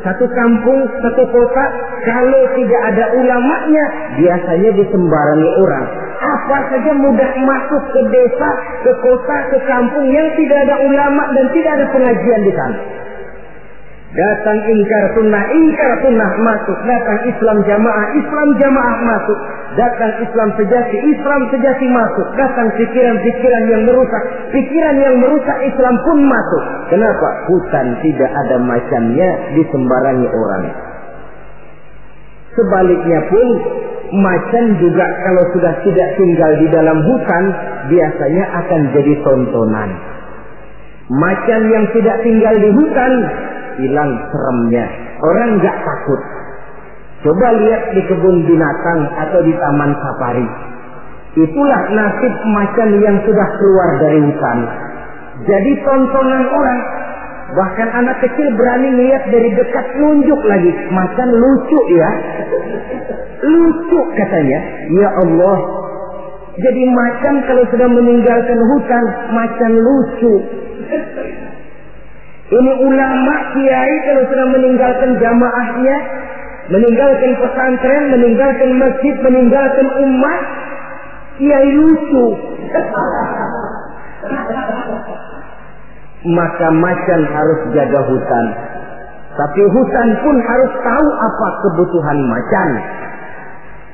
satu kampung, satu kota, kalau tidak ada ulamanya, biasanya disembarangi orang. Apa saja mudah masuk ke desa, ke kota, ke kampung yang tidak ada ulama dan tidak ada pengajian di sana. Datang ingkar sunnah masuk. Datang Islam jamaah masuk. Datang Islam sejati masuk. Datang pikiran yang merusak Islam pun masuk. Kenapa? Hutan tidak ada macannya, disembarangi orang. Sebaliknya pun, macan juga kalau sudah tidak tinggal di dalam hutan, biasanya akan jadi tontonan. Macan yang tidak tinggal di hutan, hilang seremnya. Orang nggak takut. Coba lihat di kebun binatang atau di taman safari. Itulah nasib macan yang sudah keluar dari hutan. Jadi tontonan orang. Bahkan anak kecil berani lihat dari dekat, nunjuk lagi. Macan lucu ya. Lucu katanya. Ya Allah. Jadi macan kalau sudah meninggalkan hutan, macan lucu. Ini ulama kiai kalau sudah meninggalkan jamaahnya, meninggalkan pesantren, meninggalkan masjid, meninggalkan umat, kiai lucu. Maka macan harus jaga hutan. Tapi hutan pun harus tahu apa kebutuhan macan.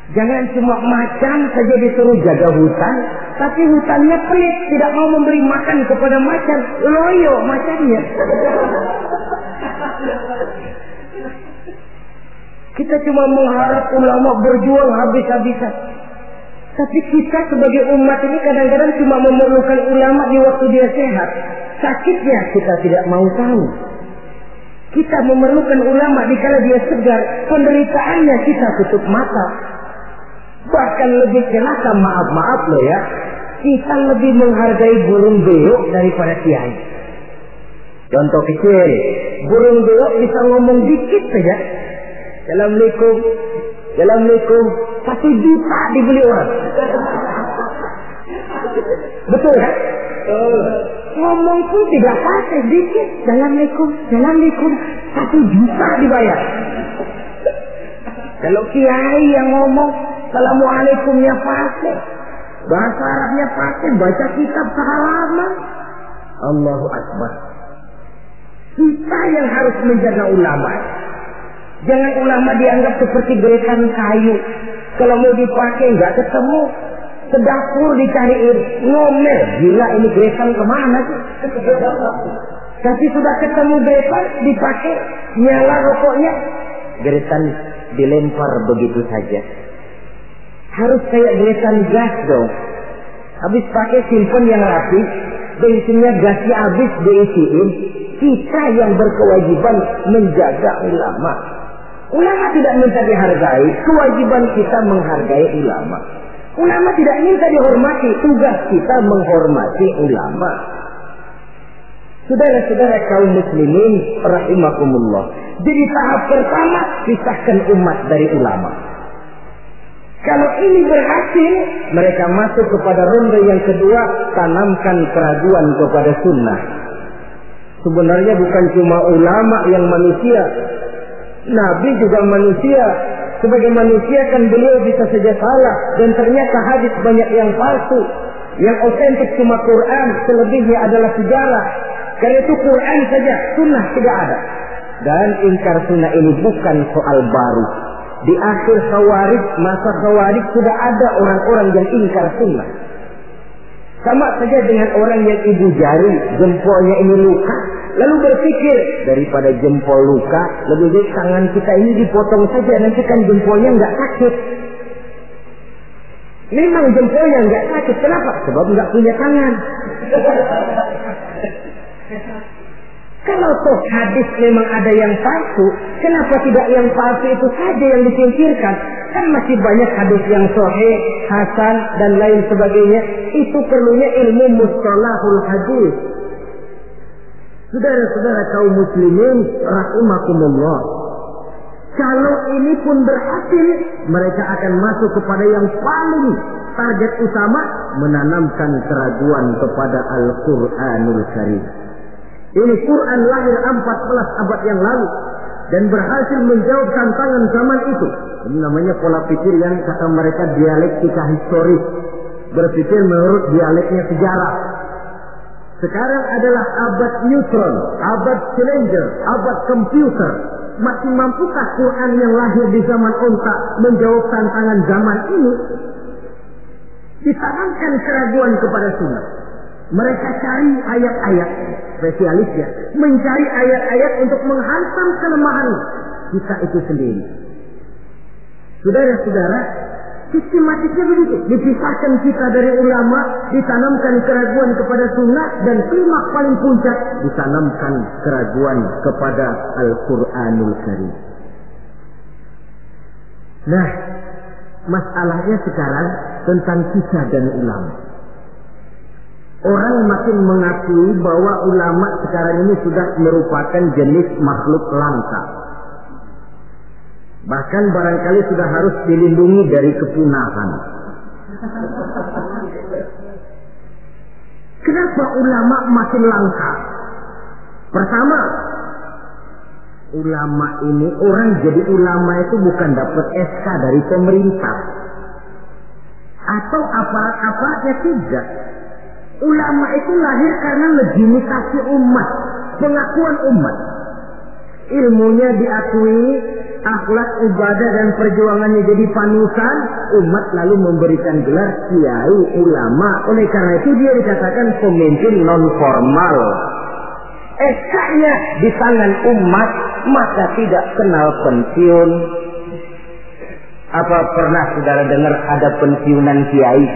Jangan cuma macan saja disuruh jaga hutan, tapi hutannya pelit, tidak mau memberi makan kepada macan, loyo macannya. Kita cuma mengharap ulama berjuang habis-habisan. Tapi kita sebagai umat ini kadang-kadang cuma memerlukan ulama di waktu dia sehat. Sakitnya kita tidak mau tahu. Kita memerlukan ulama dikala dia segar, penderitaannya kita tutup mata. Bahkan lebih celaka, maaf loh ya, kita lebih menghargai burung beo daripada kiai. Contoh kecil, burung beo bisa ngomong dikit saja. Assalamualaikum, Assalamualaikum, 1 juta dibeli orang. Betul kan? Ngomong pun tidak pakai sedikit. Assalamualaikum, 1 juta dibayar. Kalau kiai yang ngomong Assalamualaikumnya pakai, bahasa Arabnya pakai, baca kitab sehalaman. Allahu Akbar. Kita yang harus menjaga ulama. Jangan ulama dianggap seperti gerakan kayu. Kalau mau dipakai nggak ketemu, sedapur dicariin, ngomel. Gila ini gerakan kemana sih? Tapi sudah ketemu gerakan, dipakai, nyala rokoknya, gerakan dilempar begitu saja. Harus kayak gerakan gas dong. Habis pakai simpen yang rapi, bensinnya gasnya habis diisiin. Kita yang berkewajiban menjaga ulama. Ulama tidak minta dihargai, kewajiban kita menghargai ulama. Ulama tidak minta dihormati, tugas kita menghormati ulama. Saudara-saudara kaum muslimin rahimakumullah. Jadi tahap pertama, pisahkan umat dari ulama. Kalau ini berhasil, mereka masuk kepada ronde yang kedua, tanamkan keraguan kepada sunnah. Sebenarnya bukan cuma ulama yang manusia, Nabi juga manusia. Sebagai manusia kan beliau bisa saja salah, dan ternyata hadis banyak yang palsu. Yang otentik cuma Quran, selebihnya adalah sejarah. Karena itu Quran saja, sunnah tidak ada. Dan ingkar sunnah ini bukan soal baru. Di akhir Khawarij, masa Khawarij sudah ada orang-orang yang ingkar sunnah. Sama saja dengan orang yang ibu jari, jempolnya ini luka, lalu berpikir daripada jempol luka, lebih baik tangan kita ini dipotong saja, nanti kan jempolnya nggak sakit. Memang jempolnya nggak sakit, kenapa? Sebab nggak punya tangan. Kalau toh hadis memang ada yang palsu, kenapa tidak yang palsu itu saja yang disingkirkan? Kan masih banyak hadis yang sahih, hasan, dan lain sebagainya. Itu perlunya ilmu mustalahul hadis. Saudara-saudara kaum muslimin rahimakumullah. Kalau ini pun berhasil, mereka akan masuk kepada yang paling target utama, menanamkan keraguan kepada Al-Quranul Karim. Ini Quran lahir 14 abad yang lalu dan berhasil menjawab tantangan zaman itu. Ini namanya pola pikir yang kata mereka dialektika historis, berpikir menurut dialeknya sejarah. Sekarang adalah abad neutron, abad Challenger, abad komputer. Masih mampukah Quran yang lahir di zaman onta menjawab tantangan zaman ini? Ditanamkan keraguan kepada sunnah. Mereka cari ayat-ayat, spesialisnya mencari ayat-ayat untuk menghantam kelemahan kita itu sendiri. Saudara-saudara, sistematiknya begitu. Dipisahkan kita dari ulama, ditanamkan keraguan kepada sunnah, dan klimaks paling puncak ditanamkan keraguan kepada Al-Quranul Karim. Nah, masalahnya sekarang tentang kita dan ulama. Orang makin mengakui bahwa ulama sekarang ini sudah merupakan jenis makhluk langka. Bahkan barangkali sudah harus dilindungi dari kepunahan. Kenapa ulama makin langka? Pertama, ulama ini, orang jadi ulama itu bukan dapat SK dari pemerintah atau aparat-aparatnya, tidak. Ulama itu lahir karena legitimasi umat, pengakuan umat. Ilmunya diakui, akhlak, ibadah, dan perjuangannya jadi panutan, umat lalu memberikan gelar kiai, ulama. Oleh karena itu dia dikatakan pemimpin non formal. SK-nya di tangan umat, maka tidak kenal pensiun. Apa pernah saudara dengar ada pensiunan kiai?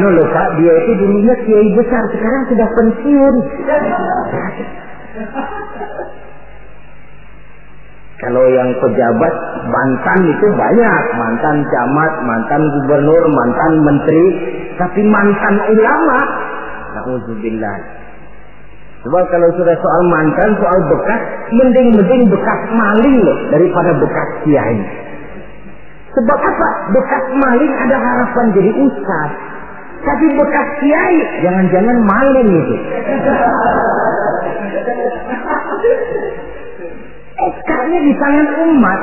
Loh Pak, dia itu dulunya kiai besar, sekarang sudah pensiun. Kalau yang pejabat mantan itu banyak, mantan camat, mantan gubernur, mantan menteri, tapi mantan ulama, na'udzubillah. Sebab kalau sudah soal mantan, soal bekas, mending bekas maling loh daripada bekas kiai. Sebab apa? Bekas maling ada harapan jadi ustaz. Tapi bekas kiai, jangan-jangan maling itu. SK-nya di tangan umat.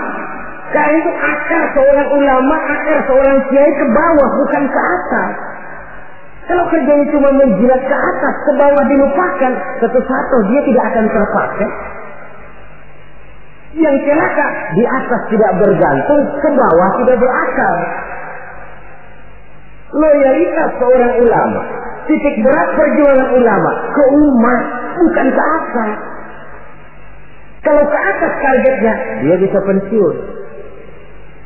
Karena itu akar seorang ulama, akar seorang kiai ke bawah, bukan ke atas. Kalau kerjanya cuma menjilat ke atas, ke bawah dilupakan, satu-satu dia tidak akan terpakai. Yang celaka, di atas tidak bergantung, ke bawah tidak berakar. Loyalitas seorang ulama, titik berat perjuangan ulama, ke umat, bukan ke atas. Kalau ke atas targetnya, dia bisa pensiun.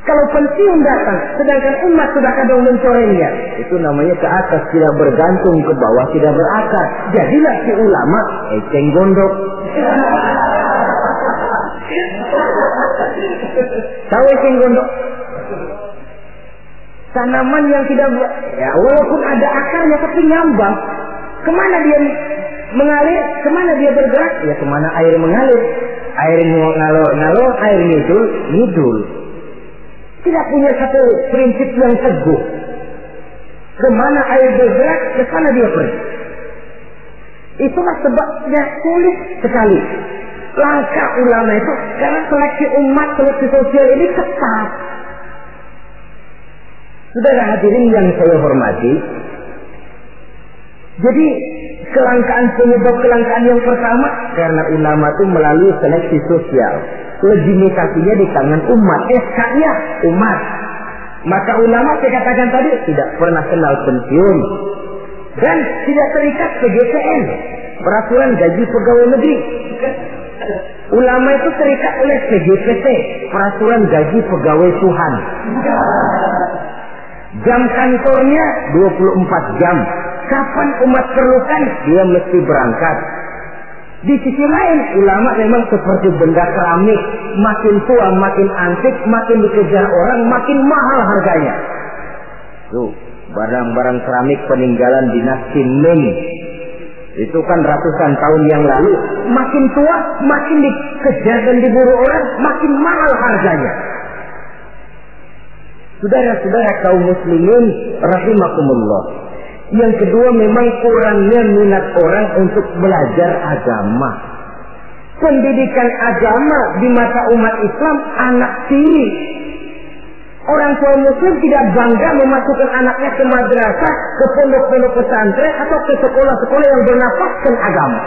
Kalau pensiun datang, sedangkan umat sudah kadang mencorengnya, itu namanya ke atas tidak bergantung, ke bawah tidak berakar. Jadilah si ulama eceng gondok. Tahu eceng gondok? Tanaman yang tidak, ya walaupun ada akarnya tapi nyambang. Kemana dia mengalir? Kemana dia bergerak? Ya kemana air mengalir. Air ngalor, air ngidul. Tidak punya satu prinsip yang teguh. Kemana air bergerak, ke sana dia pergi. Itulah sebabnya sulit sekali langkah ulama itu, karena seleksi umat, seleksi sosial ini ketat. Saudara hadirin yang saya hormati, jadi penyebab kelangkaan yang pertama karena ulama itu melalui seleksi sosial. Legitimasinya di tangan umat, SK-nya umat. Maka ulama saya katakan tadi tidak pernah kenal pensiun dan tidak terikat PGPN, peraturan gaji pegawai negeri. Ulama itu terikat oleh PGPT, peraturan gaji pegawai Tuhan. Jam kantornya 24 jam. Kapan umat perlukan, dia mesti berangkat. Di sisi lain, ulama memang seperti benda keramik. Makin tua, makin antik, makin dikejar orang, makin mahal harganya. Tuh, barang-barang keramik peninggalan dinasti Ming. Itu kan ratusan tahun yang lalu. Makin tua, makin dikejar dan diburu orang, makin mahal harganya. Saudara-saudara kaum muslimin rahimakumullah. Yang kedua memang kurangnya minat orang untuk belajar agama. Pendidikan agama di mata umat Islam anak tiri. Orang tua muslim tidak bangga memasukkan anaknya ke madrasah, ke pondok-pondok pesantren atau ke sekolah-sekolah yang bernafaskan agama.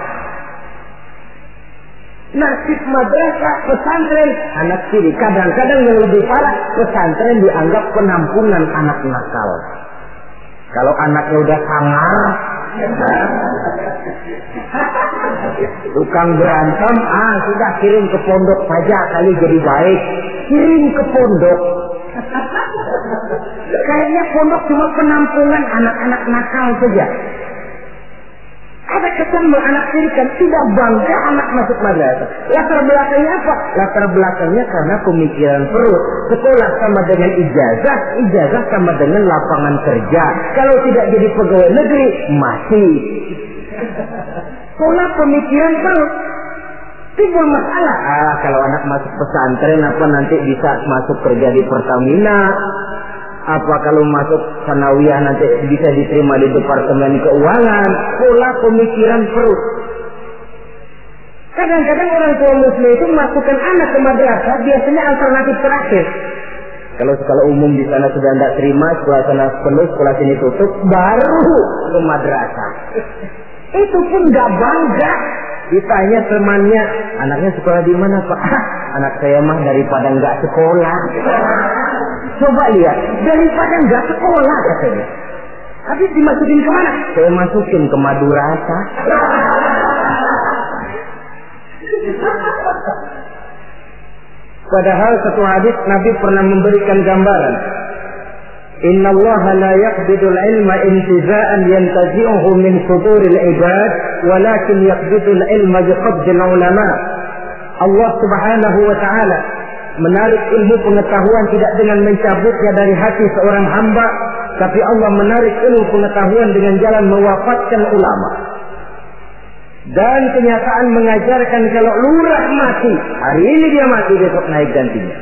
Nasib madrasah, pesantren, anak tiri. Kadang-kadang yang lebih parah, pesantren dianggap penampungan anak nakal. Kalau anaknya udah sangar, tukang berantem, sudah kirim ke pondok saja kali jadi baik. Kirim ke pondok. Kayaknya pondok cuma penampungan anak-anak nakal saja. Ada kesan menganak-tirikan, tidak bangga anak masuk madrasah. Latar belakangnya apa? Latar belakangnya karena pemikiran perut. Sekolah sama dengan ijazah, ijazah sama dengan lapangan kerja. Kalau tidak jadi pegawai negeri, mati. Pola pemikiran perut. Timbul masalah. Kalau anak masuk pesantren, apa nanti bisa masuk kerja di Pertamina? Apa kalau masuk sanawiyah nanti bisa diterima di Departemen Keuangan? Pola pemikiran perut. Kadang-kadang orang tua muslim itu memasukkan anak ke madrasah biasanya alternatif terakhir. Kalau sekolah umum di sana sudah tidak terima, sekolah sana penuh, sekolah sini tutup, baru ke madrasah. Itu pun nggak bangga. Ditanya temannya, anaknya sekolah di mana Pak? Anak saya mah daripada nggak sekolah. Coba lihat, daripada nggak sekolah katanya. Habis dimasukin kemana? Saya masukin ke madrasah. Padahal satu hadis Nabi pernah memberikan gambaran. Inna Allah la yaqbidul ilma intiza'an yantazi'uhu min suduril ibad, walakin yaqbidul ilma biqabdil ulama. Allah Subhanahu wa ta'ala menarik ilmu pengetahuan tidak dengan mencabutnya dari hati seorang hamba, tapi Allah menarik ilmu pengetahuan dengan jalan mewafatkan ulama. Dan kenyataan mengajarkan kalau lurah mati, hari ini dia mati, besok naik gantinya.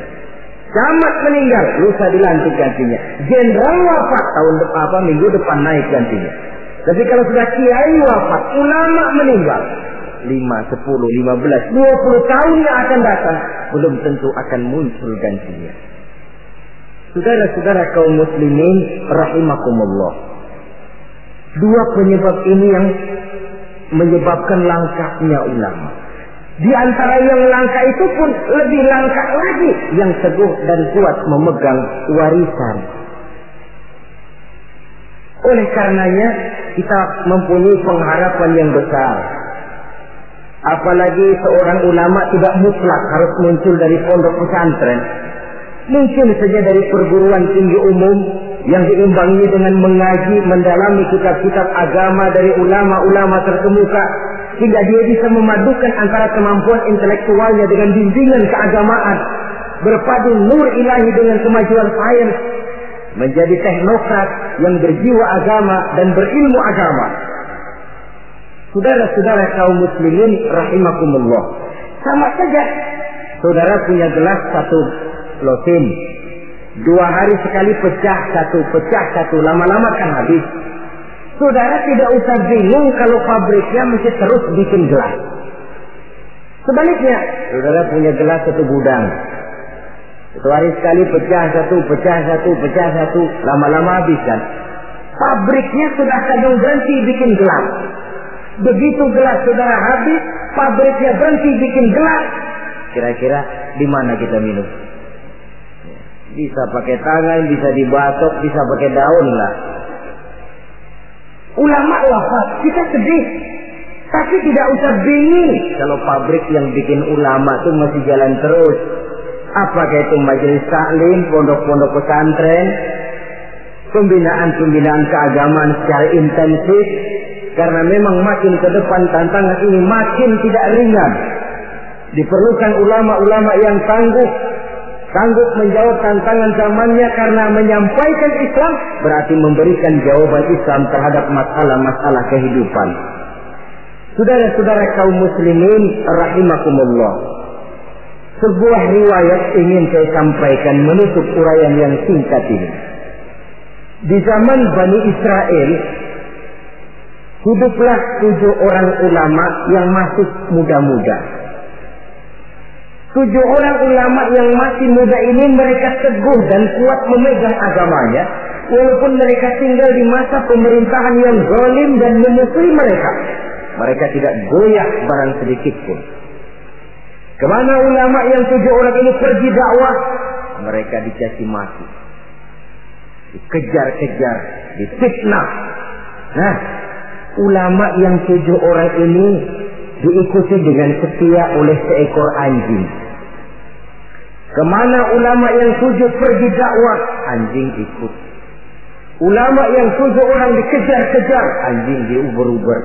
Camat meninggal, lusa dilantik gantinya. Jenderal wafat, minggu depan naik gantinya. Tapi kalau sudah kiai wafat, ulama meninggal, 5, 10, 15, 20 tahun yang akan datang, belum tentu akan muncul gantinya. Saudara-saudara kaum muslimin rahimakumullah. Dua penyebab ini yang menyebabkan langkahnya ulama. Di antara yang langka itu pun lebih langka lagi yang teguh dan kuat memegang warisan. Oleh karenanya kita mempunyai pengharapan yang besar. Apalagi seorang ulama tidak mutlak harus muncul dari pondok pesantren. Mungkin saja dari perguruan tinggi umum yang diimbangi dengan mengaji, mendalami kitab-kitab agama dari ulama-ulama terkemuka, sehingga dia bisa memadukan antara kemampuan intelektualnya dengan bimbingan keagamaan, berpadu nur ilahi dengan kemajuan sains, menjadi teknokrat yang berjiwa agama dan berilmu agama. Saudara-saudara kaum muslimin rahimakumullah, sama saja saudara punya gelas satu lotin, 2 hari sekali pecah satu, lama-lama kan habis. Saudara tidak usah bingung kalau pabriknya mesti terus bikin gelas. Sebaliknya, saudara punya gelas satu gudang, 1 hari sekali pecah satu, lama-lama habis kan. Pabriknya sudah kadang berhenti bikin gelas. Begitu gelas saudara habis, pabriknya berhenti bikin gelas. Kira-kira di mana kita minum? Bisa pakai tangan, bisa dibatok, bisa pakai daun lah. Ulama wafat, kita sedih. Tapi tidak usah bingung kalau pabrik yang bikin ulama itu masih jalan terus. Apakah itu majelis taklim, pondok-pondok pesantren, pembinaan keagamaan secara intensif. Karena memang makin ke depan tantangan ini makin tidak ringan. Diperlukan ulama-ulama yang sanggup menjawab tantangan zamannya, karena menyampaikan Islam berarti memberikan jawaban Islam terhadap masalah-masalah kehidupan. Saudara-saudara kaum muslimin rahimakumullah, sebuah riwayat ingin saya sampaikan menutup uraian yang singkat ini. Di zaman Bani Israel hiduplah 7 orang ulama yang masih muda-muda. 7 orang ulama yang masih muda ini mereka teguh dan kuat memegang agamanya, walaupun mereka tinggal di masa pemerintahan yang zalim dan memusuhi mereka. Mereka tidak goyah barang sedikit pun. Kemana ulama yang 7 orang ini pergi dakwah, mereka dicaci maki, dikejar-kejar, difitnah. Nah, ulama yang 7 orang ini diikuti dengan setia oleh seekor anjing. Kemana ulama yang 7 pergi dakwah, anjing ikut. Ulama yang 7 orang dikejar-kejar, anjing diuber-uber.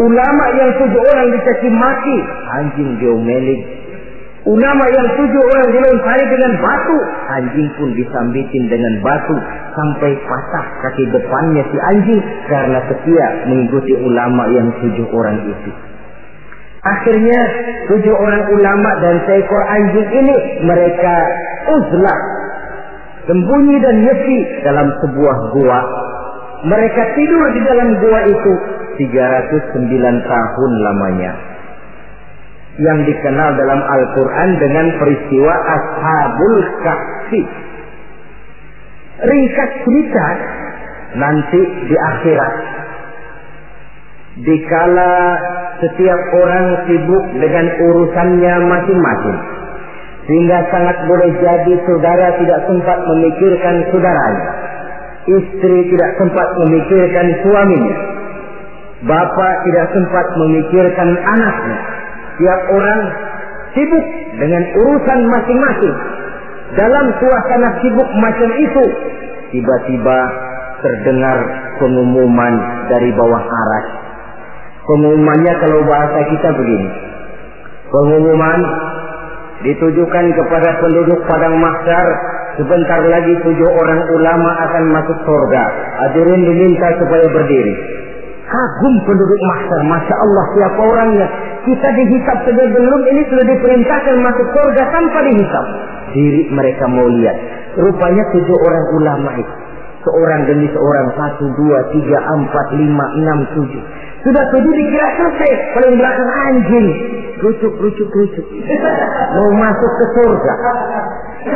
Ulama yang 7 orang dicaci maki, anjing diomelin. Ulama yang 7 orang dilontari dengan batu, anjing pun disambitin dengan batu sampai patah kaki depannya si anjing karena setia mengikuti ulama yang 7 orang itu. Akhirnya 7 orang ulama dan seekor anjing ini mereka uzlah, sembunyi dan nyepi dalam sebuah gua. Mereka tidur di dalam gua itu 309 tahun lamanya, yang dikenal dalam Al-Quran dengan peristiwa Ashabul Kahfi. Ringkas cerita, nanti di akhirat, dikala setiap orang sibuk dengan urusannya masing-masing, sehingga sangat boleh jadi saudara tidak sempat memikirkan saudaranya, istri tidak sempat memikirkan suaminya, bapak tidak sempat memikirkan anaknya. Tiap orang sibuk dengan urusan masing-masing. Dalam suasana sibuk macam itu, tiba-tiba terdengar pengumuman dari bawah aras. Pengumumannya kalau bahasa kita begini. Pengumuman ditujukan kepada penduduk padang mahsyar, sebentar lagi 7 orang ulama akan masuk surga. Hadirin diminta supaya berdiri. Kagum penduduk mahsyar, Masya Allah siapa orangnya. Kita dihisab saja belum, ini sudah diperintahkan masuk surga tanpa dihisab. Diri mereka mau lihat. Rupanya 7 orang ulama itu. Seorang demi seorang, 1, 2, 3, 4, 5, 6, 7. Sudah 7 dikira selesai. Paling belakang anjing. Rucuk. Mau masuk ke surga.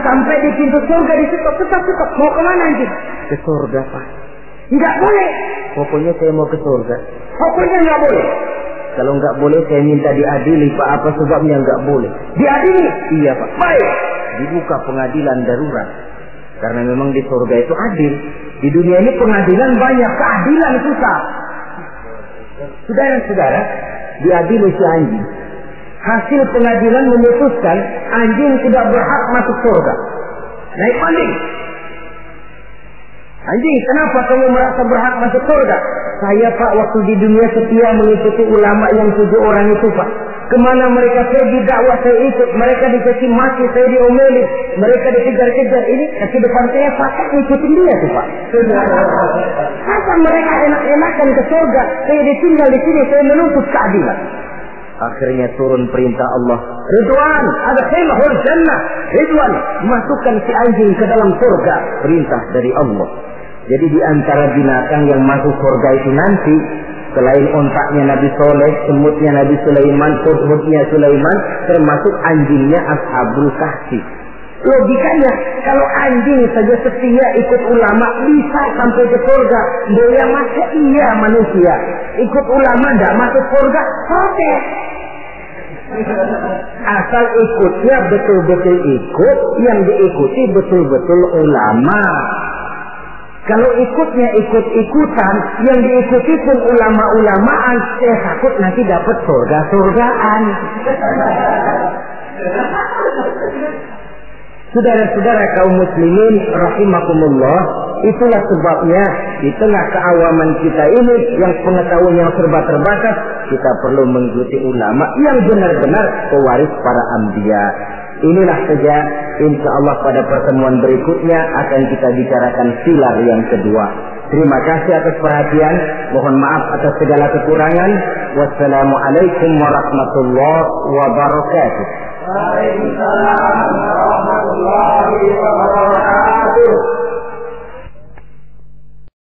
Sampai di pintu surga ditutup. Tetap. Mau kemana anjing? Ke surga, Pak. Enggak boleh. Pokoknya saya mau ke surga. Pokoknya enggak boleh. Kalau enggak boleh saya minta diadili, Pak. Apa sebabnya enggak boleh? Diadili? Iya, Pak. Baik. Dibuka pengadilan darurat. Karena memang di surga itu adil. Di dunia ini pengadilan banyak, keadilan susah. Saudara-saudara, diadili si anjing. Hasil pengadilan memutuskan anjing tidak berhak masuk surga. Naik banding. Anjing, kenapa kamu merasa berhak masuk surga? Saya, Pak, waktu di dunia setia mengikuti ulama yang 7 orang itu, Pak. Kemana mereka pergi dakwah saya ikut. Mereka dicaci maki, saya diomelin. Mereka dikejar-kejar. Ini kaki depan saya pakai ngikutin dia tuh, Pak. Masa mereka enak-enakan ke surga, saya ditinggal di sini, saya menuntut keadilan. Akhirnya turun perintah Allah. Ridwan, adkhilhul jannah. Ridwan, masukkan si anjing ke dalam surga. Perintah dari Allah. Jadi di antara binatang yang masuk surga itu nanti, selain ontaknya Nabi Soleh, semutnya Nabi Sulaiman, hudhudnya Sulaiman, termasuk anjingnya Ashabul Kahfi. Logikanya, kalau anjing saja setia ikut ulama bisa sampai ke surga, dia masa iya manusia ikut ulama tidak masuk surga, oke. Asal ikutnya betul-betul ikut, yang diikuti betul-betul ulama. Kalau ikutnya ikut-ikutan, yang diikuti pun ulama-ulamaan, saya takut nanti dapat surga-surgaan. Saudara-saudara kaum muslimin rahimakumullah, itulah sebabnya di tengah keawaman kita ini yang pengetahuan yang serba terbatas, kita perlu mengikuti ulama yang benar-benar pewaris para anbiya. Inilah saja, insya Allah pada pertemuan berikutnya akan kita bicarakan pilar yang kedua. Terima kasih atas perhatian. Mohon maaf atas segala kekurangan. Wassalamualaikum warahmatullahi wabarakatuh. Waalaikumsalam warahmatullahi wabarakatuh.